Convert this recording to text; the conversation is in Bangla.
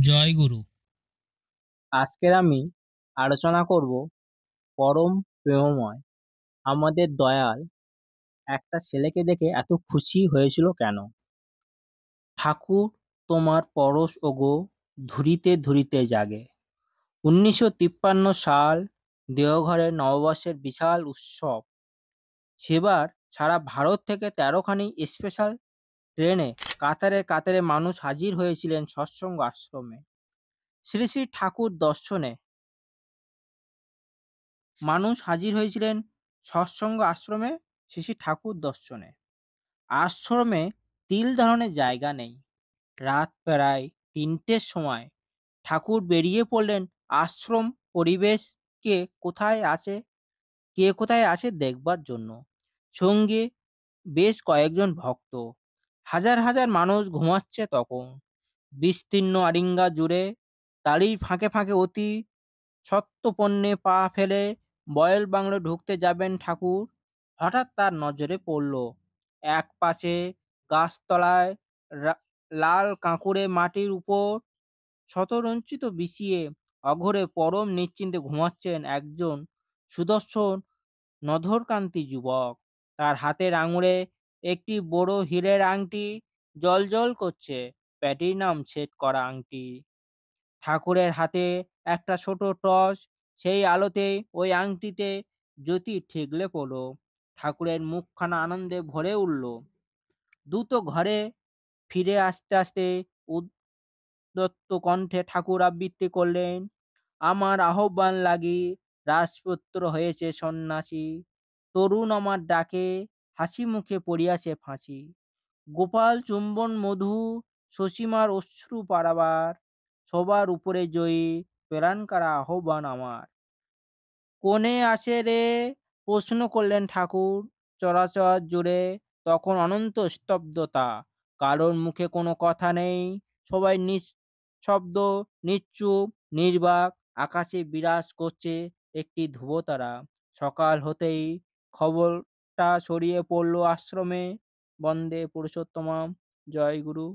জয় গুরু। আজকের আমি আলোচনা করব পরম প্রেমময় আমাদের দয়াল একটা ছেলেকে দেখে এত খুশি হয়েছিল কেন? ঠাকুর তোমার পরশ ওগো ধুরিতে ধুরিতে জাগে। 1953 সাল দেওঘরের নববর্ষের বিশাল উৎসব। সেবার সারা ভারত থেকে 13খানি স্পেশাল ট্রেনে কাতারে কাতারে মানুষ হাজির হয়েছিলেন সৎসঙ্গ আশ্রমে শ্রী শ্রী ঠাকুর দর্শনে। মানুষ হাজির হয়েছিলেন সৎসঙ্গ আশ্রমে শ্রী শ্রী ঠাকুর দর্শনে। আশ্রমে তিল ধারণের জায়গা নেই। রাত প্রায় ৩টের সময় ঠাকুর বেরিয়ে পড়লেন আশ্রম পরিবেশকে কোথায় আছে কে কোথায় আছে দেখবার জন্য। সঙ্গে বেশ কয়েকজন ভক্ত। হাজার হাজার মানুষ ঘুমাচ্ছে তখন। বিস্তীর্ণ আরিঙ্গা জুড়ে তারই ফাঁকে ফাঁকে অতি সত্ত্বপন্নে পা ফেলে বয়েল বাংলো ঢুকতে যাবেন ঠাকুর। হঠাৎ তার নজরে পড়ল এক পাশে গাছতলায় লাল কাঁকুড়ে মাটির উপর শতরঞ্চিত বিছিয়ে অঘরে পরম নিশ্চিন্তে ঘুমাচ্ছেন একজন সুদর্শন নধরকান্তি যুবক। তার হাতের আঙুলে একটি বড় হীরের আংটি জ্বলজ্বল করছে, প্যাটিনাম সেট করা আংটি। ঠাকুরের হাতে একটা ছোট টর্চ, সেই আলোতে ওই আংটিতে জ্যোতি ঠিকলে পড়ল। ঠাকুরের মুখখানা আনন্দে ভরে উঠল। দ্রুত ঘরে ফিরে আসতে আসতে উদ্যত কণ্ঠে ঠাকুর আবৃত্তি করলেন, আমার আহ্বান লাগি রাজপুত্র হয়েছে সন্ন্যাসী, তরুণ আমার ডাকে হাসি মুখে পড়িয়াছে ফাঁসি, গোপাল চুম্বন মধু শশীমার অশ্রু পারাবার, সবার উপরে জয়ী প্রাণকারা আহ্বান আমার। কোণে আসে রে? প্রশ্ন করলেন ঠাকুর। চরাচর জুড়ে তখন অনন্ত স্তব্ধতা। কারোর মুখে কোনো কথা নেই। সবাই নিঃশব্দ, নিশ্চুপ, নির্বাক। আকাশে বিরাজ করছে একটি ধ্রুবতারা। সকাল হতেই খবরটা ছড়িয়ে পড়ল আশ্রমে। বন্দে পুরুষোত্তমম। জয় গুরু।